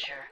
culture.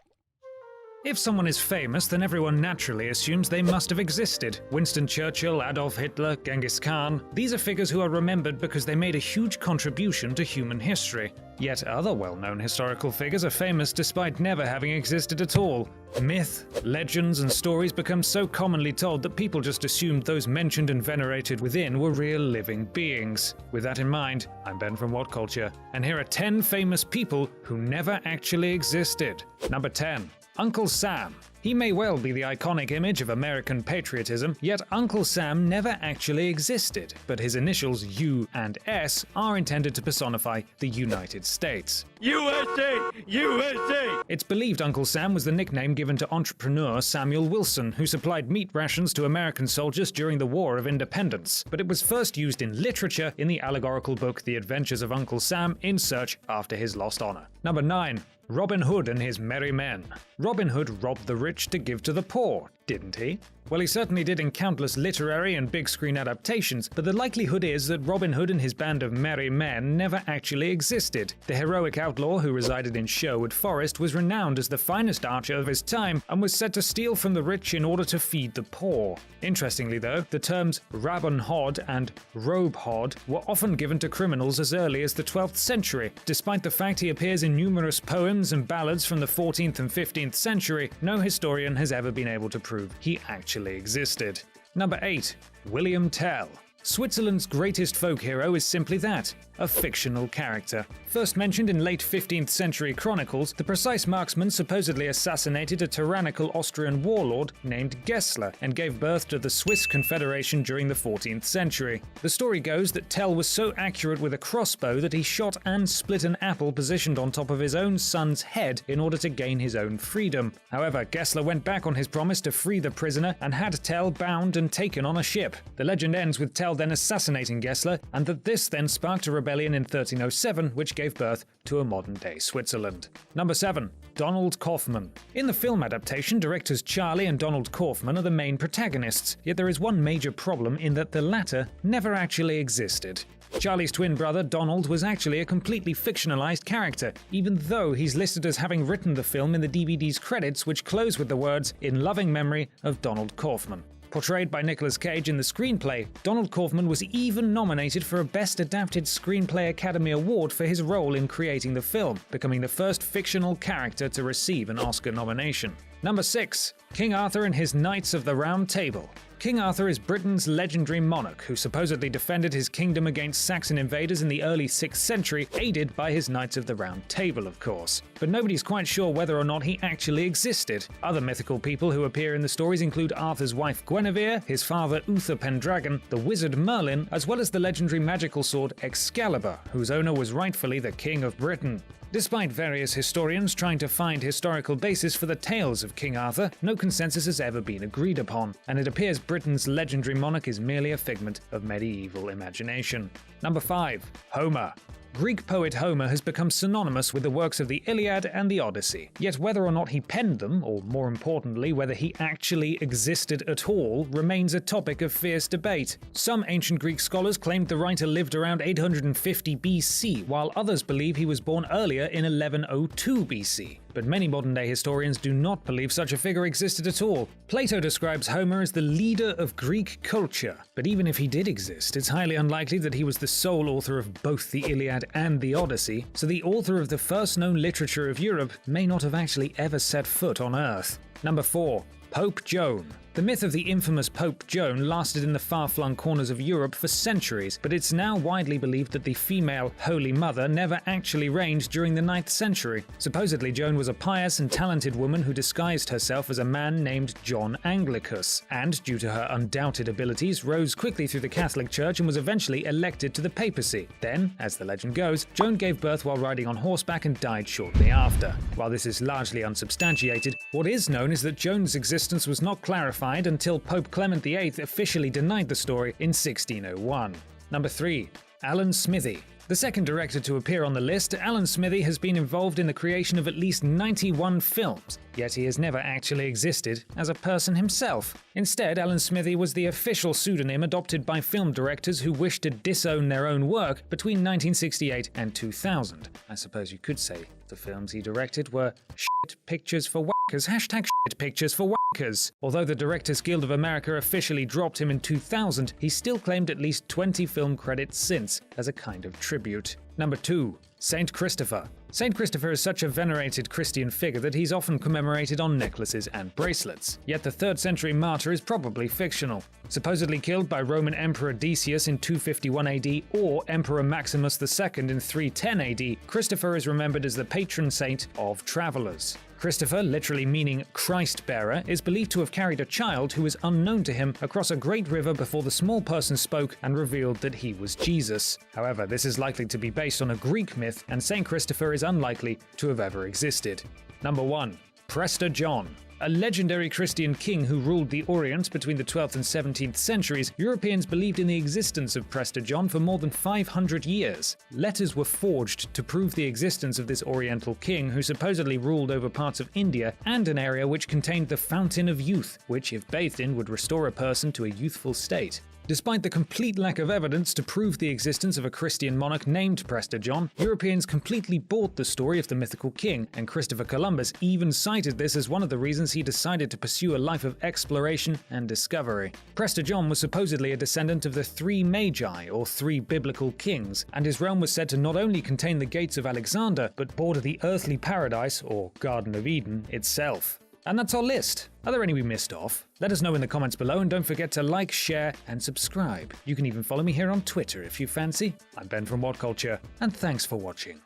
If someone is famous, then everyone naturally assumes they must have existed. Winston Churchill, Adolf Hitler, Genghis Khan. These are figures who are remembered because they made a huge contribution to human history. Yet other well-known historical figures are famous despite never having existed at all. Myth, legends, and stories become so commonly told that people just assumed those mentioned and venerated within were real living beings. With that in mind, I'm Ben from What Culture, and here are 10 famous people who never actually existed. Number 10. Uncle Sam. He may well be the iconic image of American patriotism, yet Uncle Sam never actually existed, but his initials U and S are intended to personify the United States. USA! USA! It's believed Uncle Sam was the nickname given to entrepreneur Samuel Wilson, who supplied meat rations to American soldiers during the War of Independence, but it was first used in literature in the allegorical book The Adventures of Uncle Sam in Search After His Lost Honor. Number 9. Robin Hood and his merry men. Robin Hood robbed the rich to give to the poor, didn't he? Well, he certainly did in countless literary and big-screen adaptations, but the likelihood is that Robin Hood and his band of merry men never actually existed. The heroic outlaw who resided in Sherwood Forest was renowned as the finest archer of his time and was said to steal from the rich in order to feed the poor. Interestingly though, the terms Rabun Hod and Robe Hod were often given to criminals as early as the 12th century. Despite the fact he appears in numerous poems and ballads from the 14th and 15th century, no historian has ever been able to prove he actually existed. Number 8. William Tell. Switzerland's greatest folk hero is simply that, a fictional character. First mentioned in late 15th century chronicles, the precise marksman supposedly assassinated a tyrannical Austrian warlord named Gessler and gave birth to the Swiss Confederation during the 14th century. The story goes that Tell was so accurate with a crossbow that he shot and split an apple positioned on top of his own son's head in order to gain his own freedom. However, Gessler went back on his promise to free the prisoner and had Tell bound and taken on a ship. The legend ends with Tell then assassinating Gessler, and that this then sparked a rebellion in 1307, which gave birth to a modern-day Switzerland. Number 7. Donald Kaufman. In the film adaptation, directors Charlie and Donald Kaufman are the main protagonists, yet there is one major problem in that the latter never actually existed. Charlie's twin brother, Donald, was actually a completely fictionalized character, even though he's listed as having written the film in the DVD's credits, which close with the words, "In loving memory of Donald Kaufman." Portrayed by Nicolas Cage in the screenplay, Donald Kaufman was even nominated for a Best Adapted Screenplay Academy Award for his role in creating the film, becoming the first fictional character to receive an Oscar nomination. Number 6. King Arthur and his Knights of the Round Table. King Arthur is Britain's legendary monarch who supposedly defended his kingdom against Saxon invaders in the early 6th century, aided by his Knights of the Round Table, of course. But nobody's quite sure whether or not he actually existed. Other mythical people who appear in the stories include Arthur's wife Guinevere, his father Uther Pendragon, the wizard Merlin, as well as the legendary magical sword Excalibur, whose owner was rightfully the King of Britain. Despite various historians trying to find historical basis for the tales of King Arthur, no consensus has ever been agreed upon, and it appears Britain's legendary monarch is merely a figment of medieval imagination. Number 5. Homer. Greek poet Homer has become synonymous with the works of the Iliad and the Odyssey. Yet whether or not he penned them, or more importantly, whether he actually existed at all, remains a topic of fierce debate. Some ancient Greek scholars claimed the writer lived around 850 BC, while others believe he was born earlier in 1102 BC. But many modern-day historians do not believe such a figure existed at all. Plato describes Homer as the leader of Greek culture, but even if he did exist, it's highly unlikely that he was the sole author of both the Iliad and the Odyssey, so the author of the first known literature of Europe may not have actually ever set foot on Earth. Number 4. Pope Joan. The myth of the infamous Pope Joan lasted in the far-flung corners of Europe for centuries, but it's now widely believed that the female Holy Mother never actually reigned during the 9th century. Supposedly, Joan was a pious and talented woman who disguised herself as a man named John Anglicus, and, due to her undoubted abilities, rose quickly through the Catholic Church and was eventually elected to the papacy. Then, as the legend goes, Joan gave birth while riding on horseback and died shortly after. While this is largely unsubstantiated, what is known is that Joan's existence was not clarified until Pope Clement VIII officially denied the story in 1601. Number 3. Alan Smithee. The second director to appear on the list, Alan Smithee has been involved in the creation of at least 91 films, yet he has never actually existed as a person himself. Instead, Alan Smithee was the official pseudonym adopted by film directors who wished to disown their own work between 1968 and 2000. I suppose you could say the films he directed were shit pictures for wankers, hashtag shit pictures for wankers. Although the Directors Guild of America officially dropped him in 2000, he still claimed at least 20 film credits since as a kind of tribute. Number 2. Saint Christopher. Saint Christopher is such a venerated Christian figure that he's often commemorated on necklaces and bracelets. Yet the 3rd century martyr is probably fictional. Supposedly killed by Roman Emperor Decius in 251 AD or Emperor Maximus II in 310 AD, Christopher is remembered as the patron saint of travelers. Christopher, literally meaning Christ-bearer, is believed to have carried a child who was unknown to him across a great river before the small person spoke and revealed that he was Jesus. However, this is likely to be based on a Greek myth, and Saint Christopher is unlikely to have ever existed. Number 1. Prester John. A legendary Christian king who ruled the Orient between the 12th and 17th centuries, Europeans believed in the existence of Prester John for more than 500 years. Letters were forged to prove the existence of this Oriental king who supposedly ruled over parts of India and an area which contained the Fountain of Youth, which, if bathed in, would restore a person to a youthful state. Despite the complete lack of evidence to prove the existence of a Christian monarch named Prester John, Europeans completely bought the story of the mythical king, and Christopher Columbus even cited this as one of the reasons he decided to pursue a life of exploration and discovery. Prester John was supposedly a descendant of the 3 Magi, or 3 biblical kings, and his realm was said to not only contain the gates of Alexander, but border the earthly paradise, or Garden of Eden, itself. And that's our list. Are there any we missed off? Let us know in the comments below, and don't forget to like, share, and subscribe. You can even follow me here on Twitter if you fancy. I'm Ben from What Culture, and thanks for watching.